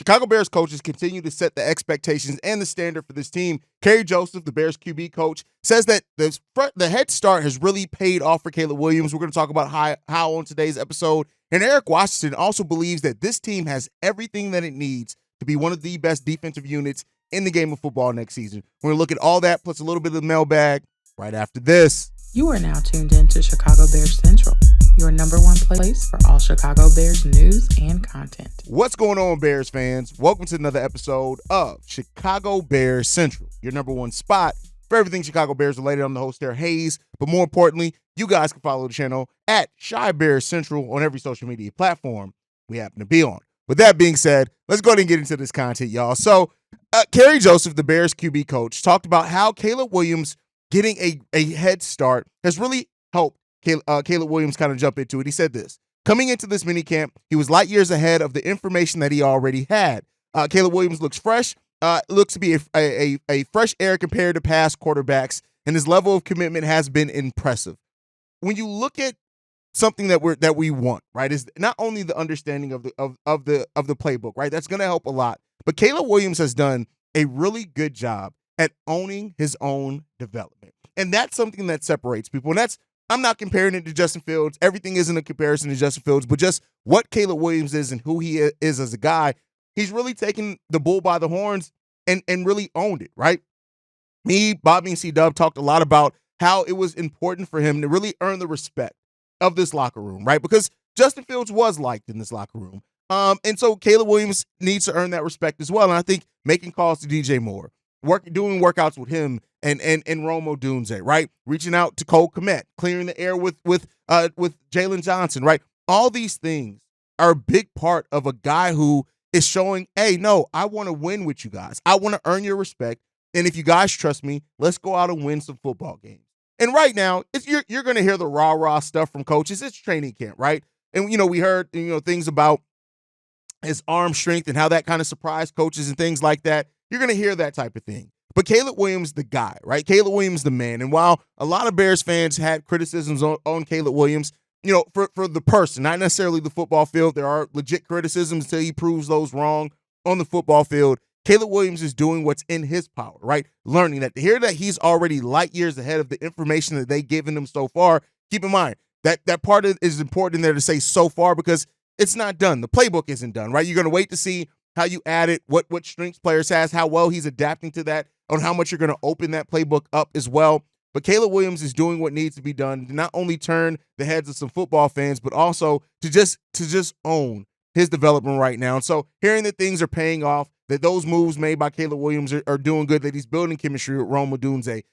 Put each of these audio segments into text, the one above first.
Chicago Bears coaches continue to set the expectations and the standard for this team. Kerry Joseph, the Bears QB coach, says that the head start has really paid off for Caleb Williams. We're going to talk about how on today's episode. And Eric Washington also believes that this team has everything that it needs to be one of the best defensive units in the game of football next season. We're going to look at all that plus a little bit of the mailbag right after this. You are now tuned in to Chicago Bears Central, your number one place for all Chicago Bears news and content. What's going on, Bears fans? Welcome to another episode of Chicago Bears Central, your number one spot for everything Chicago Bears related. I'm the host there, Haize. But more importantly, you guys can follow the channel at Chi Bears Central on every social media platform we happen to be on. With that being said, let's go ahead and get into this content, y'all. So, Kerry Joseph, the Bears QB coach, talked about how Caleb Williams getting a head start has really helped Caleb Williams kind of jump into it. He said this: coming into this minicamp, he was light years ahead of the information that he already had. Caleb Williams looks fresh, looks to be a fresh air compared to past quarterbacks, and his level of commitment has been impressive. When you look at something that we want, right, is not only the understanding of the playbook, right? That's going to help a lot. But Caleb Williams has done a really good job at owning his own development. And that's something that separates people. And I'm not comparing it to Justin Fields. Everything isn't a comparison to Justin Fields, but just what Caleb Williams is and who he is as a guy. He's really taken the bull by the horns and really owned it, right? Me, Bobby, and C-Dub talked a lot about how it was important for him to really earn the respect of this locker room, right? Because Justin Fields was liked in this locker room. And so Caleb Williams needs to earn that respect as well. And I think making calls to DJ Moore, doing workouts with him and Rome Odunze, right? Reaching out to Cole Kmet, clearing the air with Jalen Johnson, right? All these things are a big part of a guy who is showing, hey, no, I want to win with you guys. I want to earn your respect. And if you guys trust me, let's go out and win some football games. And right now, you're going to hear the rah-rah stuff from coaches. It's training camp, right? And, we heard, things about his arm strength and how that kind of surprised coaches and things like that. You're going to hear that type of thing. But Caleb Williams, the guy, right? Caleb Williams, the man. And while a lot of Bears fans had criticisms on Caleb Williams, for the person, not necessarily the football field, there are legit criticisms until he proves those wrong on the football field. Caleb Williams is doing what's in his power, right? Learning that to hear that he's already light years ahead of the information that they've given him so far. Keep in mind that part is important in there to say so far because it's not done. The playbook isn't done, right? You're going to wait to see how you add it, what strengths players has, how well he's adapting to that, on how much you're going to open that playbook up as well. But Caleb Williams is doing what needs to be done to not only turn the heads of some football fans, but also to just own his development right now. And so hearing that things are paying off, that those moves made by Caleb Williams are doing good, that he's building chemistry with Rome Odunze,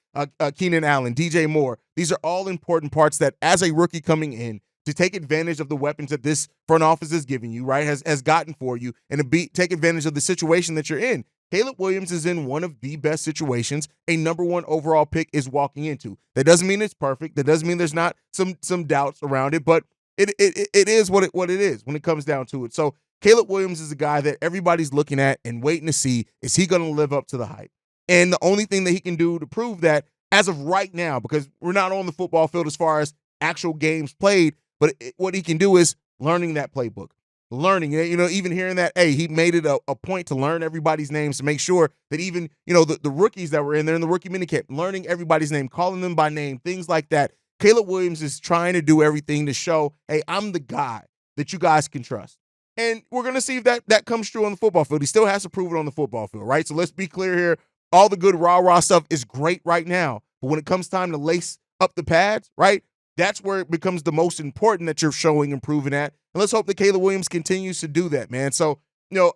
Keenan Allen, DJ Moore. These are all important parts that as a rookie coming in, to take advantage of the weapons that this front office is giving you, right, has gotten for you, and to take advantage of the situation that you're in. Caleb Williams is in one of the best situations a number one overall pick is walking into. That doesn't mean it's perfect. That doesn't mean there's not some doubts around it, but it is what it is when it comes down to it. So Caleb Williams is a guy that everybody's looking at and waiting to see, is he going to live up to the hype? And the only thing that he can do to prove that as of right now, because we're not on the football field as far as actual games played, but what he can do is learning that playbook, learning, even hearing that, hey, he made it a point to learn everybody's names to make sure that even, the rookies that were in there in the rookie minicamp, learning everybody's name, calling them by name, things like that. Caleb Williams is trying to do everything to show, hey, I'm the guy that you guys can trust. And we're going to see if that comes true on the football field. He still has to prove it on the football field, right? So let's be clear here. All the good rah-rah stuff is great right now. But when it comes time to lace up the pads, right, that's where it becomes the most important that you're showing and proving at. And let's hope that Caleb Williams continues to do that, man. So,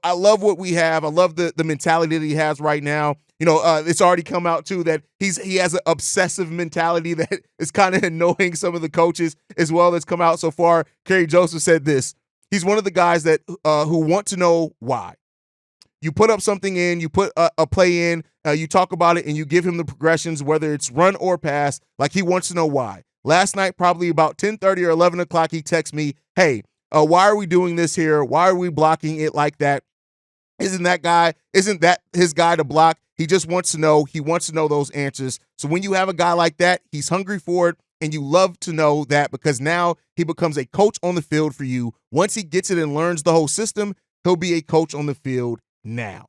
I love what we have. I love the mentality that he has right now. It's already come out, too, that he has an obsessive mentality that is kind of annoying some of the coaches as well that's come out so far. Kerry Joseph said this. He's one of the guys that who want to know why. You put up something in, you put a play in, you talk about it, and you give him the progressions, whether it's run or pass, like he wants to know why. Last night, probably about 10:30 or 11 o'clock, he texts me, hey, why are we doing this here? Why are we blocking it like that? Isn't that his guy to block? He just wants to know. He wants to know those answers. So when you have a guy like that, he's hungry for it, and you love to know that because now he becomes a coach on the field for you. Once he gets it and learns the whole system, he'll be a coach on the field now.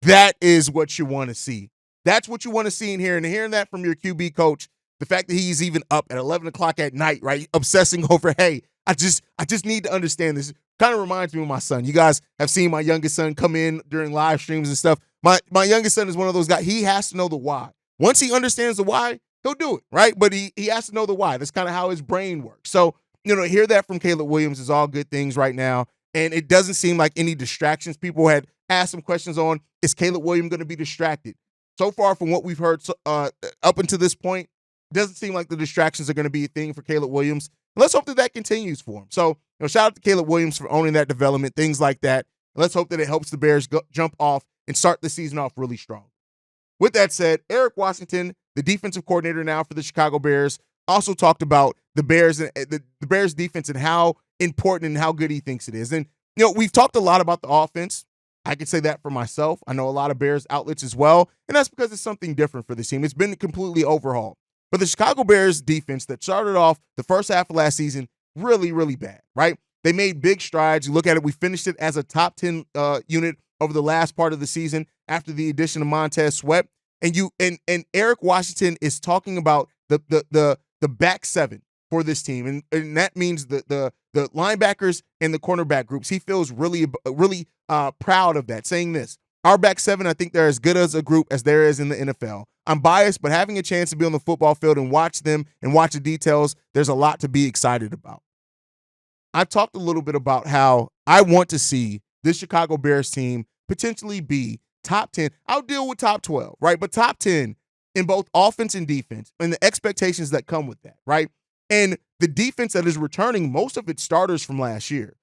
That is what you want to see. That's what you want to see in here. And hearing that from your QB coach, the fact that he's even up at 11 o'clock at night, right, obsessing over, hey, I just need to understand this. Kind of reminds me of my son. You guys have seen my youngest son come in during live streams and stuff. My youngest son is one of those guys. He has to know the why. Once he understands the why, he'll do it, right? But he has to know the why. That's kind of how his brain works. So, hear that from Caleb Williams is all good things right now. And it doesn't seem like any distractions. People had asked some questions on, is Caleb Williams going to be distracted? So far from what we've heard up until this point, it doesn't seem like the distractions are going to be a thing for Caleb Williams. And let's hope that continues for him. So, shout out to Caleb Williams for owning that development, things like that. And let's hope that it helps the Bears jump off and start the season off really strong. With that said, Eric Washington, the defensive coordinator now for the Chicago Bears, also talked about the Bears and the Bears defense and how important and how good he thinks it is. And, we've talked a lot about the offense. I can say that for myself. I know a lot of Bears outlets as well, and that's because it's something different for this team. It's been completely overhauled. But the Chicago Bears defense that started off the first half of last season really, really bad, right? They made big strides. You look at it, we finished it as a top 10 unit over the last part of the season after the addition of Montez Sweat. And Eric Washington is talking about the back seven for this team, and that means the linebackers and the cornerback groups. He feels really proud of that, saying this: our back seven, I think they're as good as a group as there is in the NFL. I'm biased, but having a chance to be on the football field and watch them and watch the details, there's a lot to be excited about. I've talked a little bit about how I want to see this Chicago Bears team potentially be top 10. I'll deal with top 12, right? But top 10 in both offense and defense and the expectations that come with that, right? And the defense that is returning most of its starters from last year.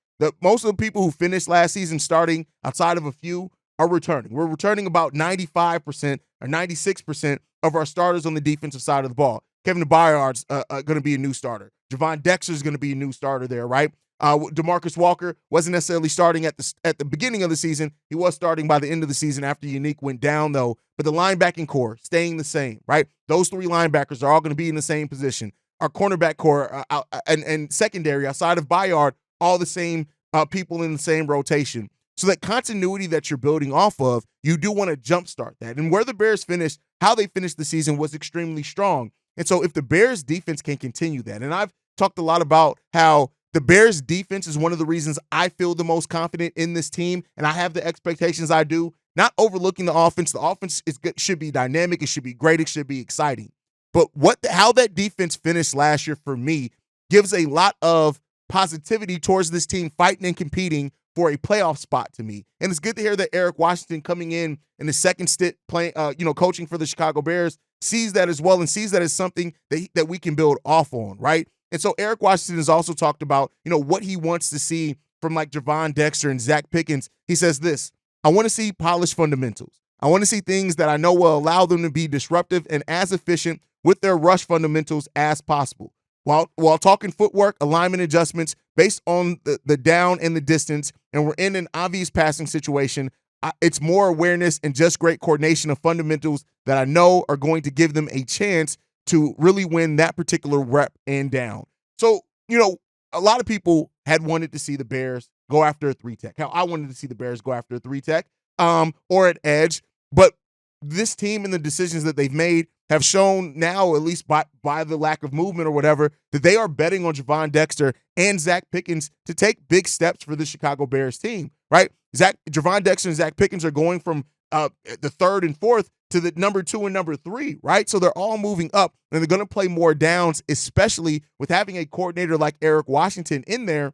Most of the people who finished last season starting outside of a few are returning. We're returning about 95% or 96% of our starters on the defensive side of the ball. Kevin Byard's going to be a new starter. Javon Dexter's going to be a new starter there, right? DeMarcus Walker wasn't necessarily starting at the beginning of the season. He was starting by the end of the season after Unique went down, though. But the linebacking core staying the same, right? Those three linebackers are all going to be in the same position. Our cornerback core and secondary outside of Byard, all the same people in the same rotation. So that continuity that you're building off of, you do want to jumpstart that. And where the Bears finished, how they finished the season was extremely strong. And so if the Bears defense can continue that, and I've talked a lot about how the Bears defense is one of the reasons I feel the most confident in this team, and I have the expectations I do, not overlooking the offense. The offense should be dynamic. It should be great. It should be exciting. But how that defense finished last year for me gives a lot of positivity towards this team fighting and competing for a playoff spot to me. And it's good to hear that Eric Washington coming in the second stint playing, coaching for the Chicago Bears sees that as well and sees that as something that we can build off on, right? And so Eric Washington has also talked about, what he wants to see from like Javon Dexter and Zach Pickens. He says this: I want to see polished fundamentals. I want to see things that I know will allow them to be disruptive and as efficient with their rush fundamentals as possible. While talking footwork, alignment adjustments based on the down and the distance, and we're in an obvious passing situation, it's more awareness and just great coordination of fundamentals that I know are going to give them a chance to really win that particular rep and down. So, a lot of people had wanted to see the Bears go after a 3-tech. Hell, I wanted to see the Bears go after a 3-tech or an edge, but this team and the decisions that they've made have shown now, at least by the lack of movement or whatever, that they are betting on Javon Dexter and Zach Pickens to take big steps for the Chicago Bears team, right? Javon Dexter and Zach Pickens are going from the third and fourth to the number 2 and number 3, right? So they're all moving up, and they're going to play more downs, especially with having a coordinator like Eric Washington in there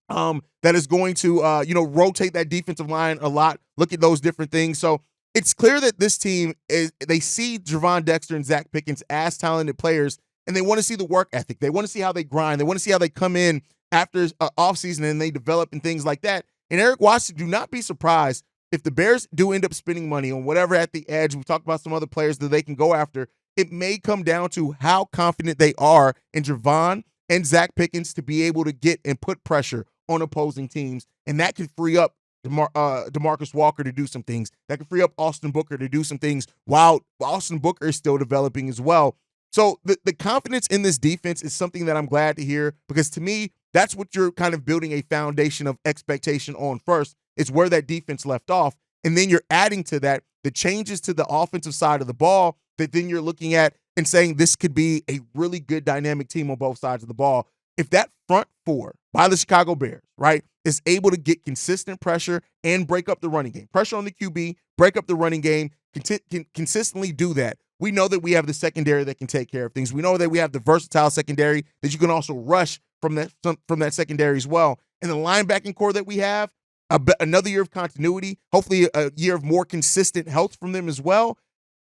that is going to, rotate that defensive line a lot, look at those different things. So it's clear that this team, they see Javon Dexter and Zach Pickens as talented players, and they want to see the work ethic. They want to see how they grind. They want to see how they come in after offseason and they develop and things like that. And Eric Washington, do not be surprised if the Bears do end up spending money on whatever at the edge. We talked about some other players that they can go after. It may come down to how confident they are in Javon and Zach Pickens to be able to get and put pressure on opposing teams, and that can free up DeMarcus Walker to do some things. That can free up Austin Booker to do some things while Austin Booker is still developing as well. So the confidence in this defense is something that I'm glad to hear, because to me, that's what you're kind of building a foundation of expectation on first. It's where that defense left off. And then you're adding to that the changes to the offensive side of the ball that then you're looking at and saying this could be a really good dynamic team on both sides of the ball. If that front four by the Chicago Bears, right, is able to get consistent pressure and break up the running game, pressure on the QB, break up the running game, can consistently do that, we know that we have the secondary that can take care of things. We know that we have the versatile secondary that you can also rush from that secondary as well. And the linebacking core that we have, another year of continuity, hopefully a year of more consistent health from them as well.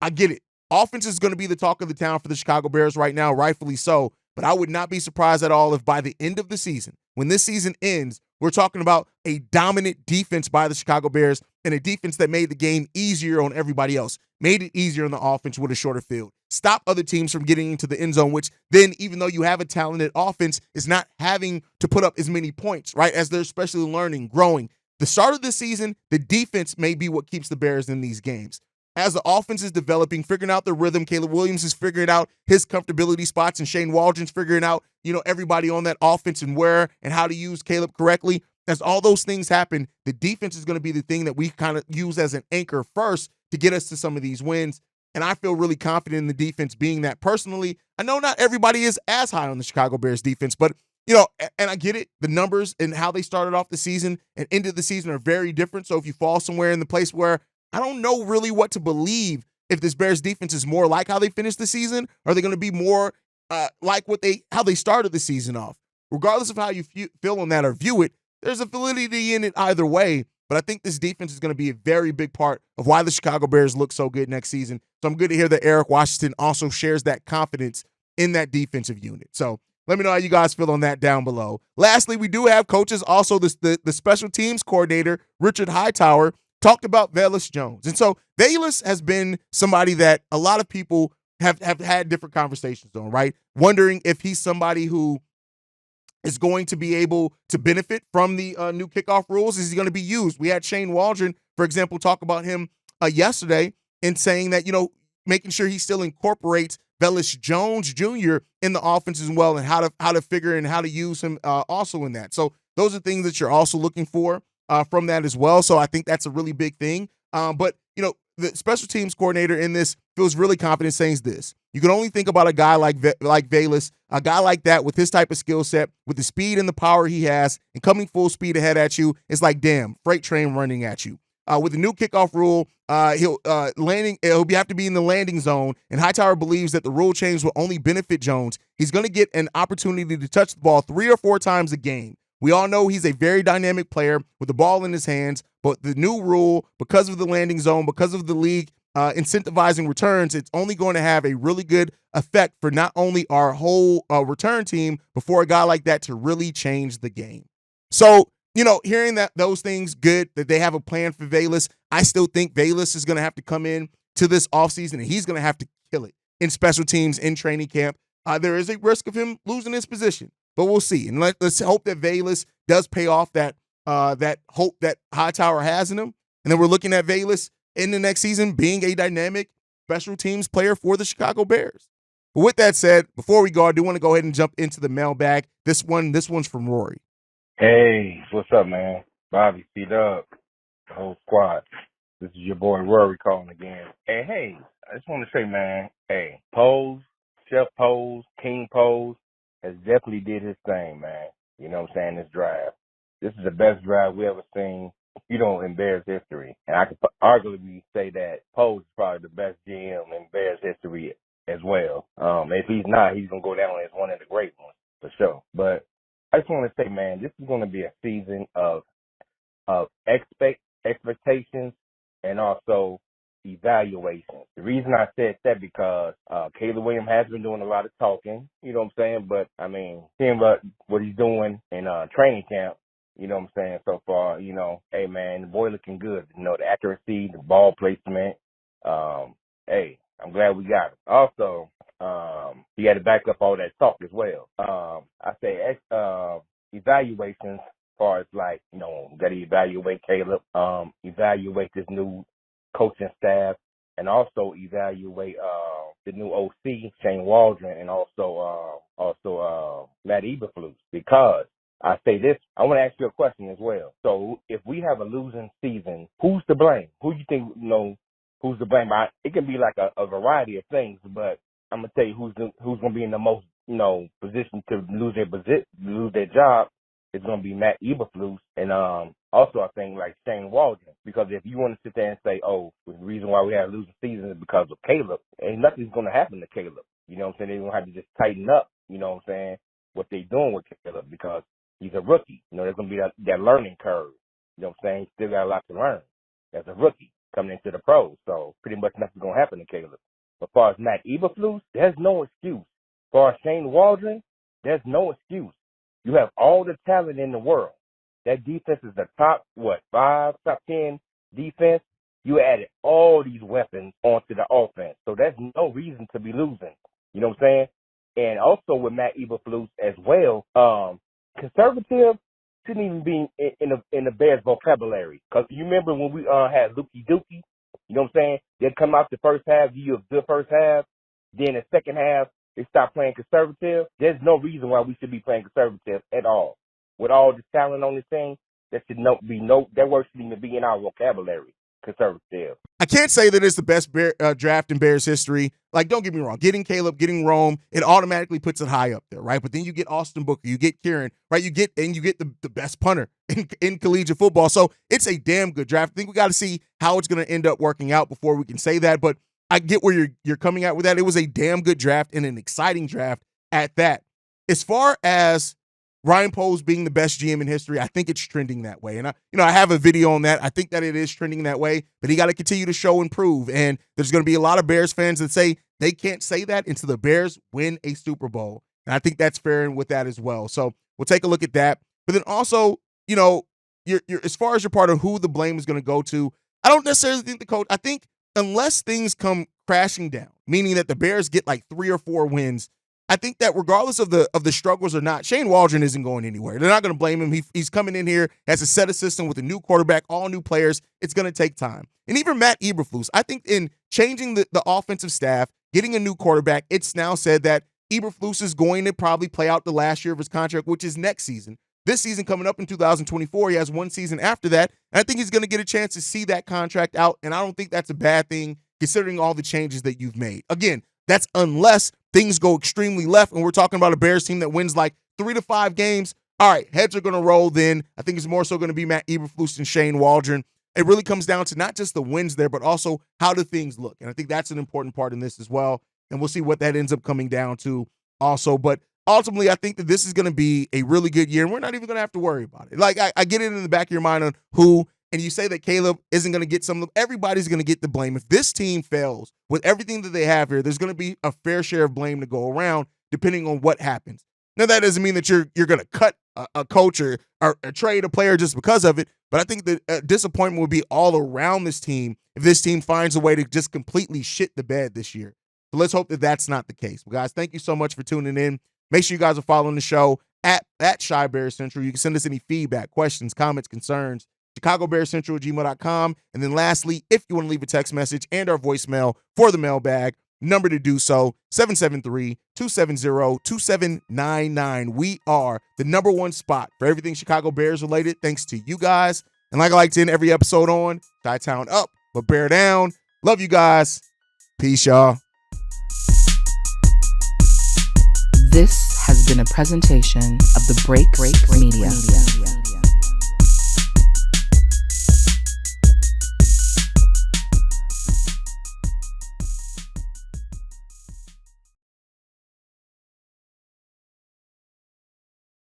I get it. Offense is going to be the talk of the town for the Chicago Bears right now, rightfully so. But I would not be surprised at all if by the end of the season, when this season ends, we're talking about a dominant defense by the Chicago Bears and a defense that made the game easier on everybody else, made it easier on the offense with a shorter field, stop other teams from getting into the end zone, which then, even though you have a talented offense, is not having to put up as many points, right, as they're especially learning, growing. The start of the season, the defense may be what keeps the Bears in these games. As the offense is developing, figuring out the rhythm, Caleb Williams is figuring out his comfortability spots, and Shane Waldron's figuring out, everybody on that offense and where and how to use Caleb correctly. As all those things happen, the defense is going to be the thing that we kind of use as an anchor first to get us to some of these wins. And I feel really confident in the defense being that. Personally, I know not everybody is as high on the Chicago Bears defense, but and I get it. The numbers and how they started off the season and ended the season are very different. So if you fall somewhere in the place where I don't know really what to believe, if this Bears defense is more like how they finished the season, or are they going to be more like how they started the season off? Regardless of how you feel on that or view it, there's a validity in it either way. But I think this defense is going to be a very big part of why the Chicago Bears look so good next season. So I'm good to hear that Eric Washington also shares that confidence in that defensive unit. So let me know how you guys feel on that down below. Lastly, we do have coaches, also the special teams coordinator, Richard Hightower, talked about Velus Jones. And so Velus has been somebody that a lot of people have had different conversations on, right? Wondering if he's somebody who is going to be able to benefit from the new kickoff rules. Is he going to be used? We had Shane Waldron, for example, talk about him yesterday and saying that, making sure he still incorporates Velus Jones Jr. in the offense as well, and how to figure and how to use him also in that. So those are things that you're also looking for from that as well. So I think that's a really big thing. But the special teams coordinator in this feels really confident saying this. You can only think about a guy like Velus, a guy like that with his type of skill set, with the speed and the power he has, and coming full speed ahead at you. It's like, damn, freight train running at you. With the new kickoff rule, he'll have to be in the landing zone, and Hightower believes that the rule change will only benefit Jones. He's going to get an opportunity to touch the ball 3 or 4 times a game. We all know he's a very dynamic player with the ball in his hands, but the new rule, because of the landing zone, because of the league incentivizing returns, it's only going to have a really good effect for not only our whole return team, but for a guy like that to really change the game. So, hearing those things, good that they have a plan for Velus. I still think Velus is going to have to come in to this offseason, and he's going to have to kill it in special teams, in training camp. There is a risk of him losing his position, but we'll see. And let's hope that Velus does pay off that hope that Hightower has in him. And then we're looking at Velus in the next season being a dynamic special teams player for the Chicago Bears. But with that said, before we go, I do want to go ahead and jump into the mailbag. This one's from Rory. Hey, what's up, man? Bobby, C-Dub, the whole squad. This is your boy Rory calling again. Hey, I just want to say, man, Chef Pose, King Pose has definitely did his thing, man. You know what I'm saying? This drive. This is the best drive we ever seen, in Bears history. And I could arguably say that Pose is probably the best GM in Bears history as well. If he's not, he's going to go down as one of the great ones, for sure. But I just want to say, man, this is going to be a season of expectations and also evaluations. The reason I said that because Caleb Williams has been doing a lot of talking, you know what I'm saying? But, seeing what he's doing in training camp, you know what I'm saying, so far, hey, man, the boy looking good. The accuracy, the ball placement. Hey, I'm glad we got him. Also, he had to back up all that talk as well. I say evaluations as far as got to evaluate Caleb, evaluate this new coaching staff, and also evaluate the new OC, Shane Waldron, and also Matt Eberflus, because I say this, I want to ask you a question as well. So if we have a losing season, who's to blame? Who do you think, who's to blame? It can be like a variety of things, but I'm going to tell you who's going to be in the most, position to lose their job. It's going to be Matt Eberflus, and also I think like Shane Waldron, because if you want to sit there and say, oh, the reason why we have a losing season is because of Caleb, ain't nothing's going to happen to Caleb. You know what I'm saying? They're going to have to just tighten up, you know what I'm saying, what they're doing with Caleb, because he's a rookie. There's going to be that learning curve. You know what I'm saying? He's still got a lot to learn as a rookie coming into the pros. So pretty much nothing's going to happen to Caleb. But as far as Matt Eberflus, there's no excuse. As far as Shane Waldron, there's no excuse. You have all the talent in the world. That defense is the top 10 defense. You added all these weapons onto the offense. So there's no reason to be losing. You know what I'm saying? And also with Matt Eberflus as well, conservative shouldn't even be in the Bears vocabulary. Because you remember when we had Lukey Dookie, you know what I'm saying? They'd come out the first half, give you a good first half. Then the second half, they stop playing conservative. There's no reason why we should be playing conservative at all. With all the talent on this team, that word shouldn't even be in our vocabulary. Conservative. I can't say that it's the best draft in Bears history. Like, don't get me wrong. Getting Caleb, getting Rome, it automatically puts it high up there, right? But then you get Austin Booker, you get Kieran, right? You get the best punter in collegiate football. So it's a damn good draft. I think we got to see how it's going to end up working out before we can say that. But I get where you're coming at with that. It was a damn good draft and an exciting draft at that. As far as Ryan Poles being the best GM in history, I think it's trending that way. And I have a video on that. I think that it is trending that way, but he got to continue to show and prove. And there's going to be a lot of Bears fans that say they can't say that until the Bears win a Super Bowl. And I think that's fair with that as well. So we'll take a look at that. But then also, you're as far as your part of who the blame is going to go to, I don't necessarily think the coach. I think unless things come crashing down, meaning that the Bears get like 3 or 4 wins, I think that regardless of the struggles or not, Shane Waldron isn't going anywhere. They're not going to blame him. He's coming in here as a set system with a new quarterback, all new players. It's going to take time. And even Matt Eberflus, I think in changing the offensive staff, getting a new quarterback, it's now said that Eberflus is going to probably play out the last year of his contract, which is next season. This season coming up in 2024, he has one season after that. And I think he's going to get a chance to see that contract out. And I don't think that's a bad thing considering all the changes that you've made. Again, that's unless things go extremely left and we're talking about a Bears team that wins like 3 to 5 games. All right, heads are going to roll then. I think it's more so going to be Matt Eberflus and Shane Waldron. It really comes down to not just the wins there, but also how do things look. And I think that's an important part in this as well. And we'll see what that ends up coming down to also. But ultimately, I think that this is going to be a really good year, and we're not even going to have to worry about it. Like, I get it in the back of your mind on who, and you say that Caleb isn't going to get some of them. Everybody's going to get the blame. If this team fails with everything that they have here, there's going to be a fair share of blame to go around depending on what happens. Now, that doesn't mean that you're going to cut a coach or trade a player just because of it, but I think the disappointment will be all around this team if this team finds a way to just completely shit the bed this year. So let's hope that that's not the case. Well, guys, thank you so much for tuning in. Make sure you guys are following the show at Shy Bears Central. You can send us any feedback, questions, comments, concerns, ChicagoBearsCentral@gmail.com. And then lastly, if you want to leave a text message and our voicemail for the mailbag, number to do so, 773-270-2799. We are the number one spot for everything Chicago Bears related, thanks to you guys. And like I like to end every episode on, Chi-Town up, but bear down. Love you guys. Peace, y'all. This has been a presentation of the Break Media.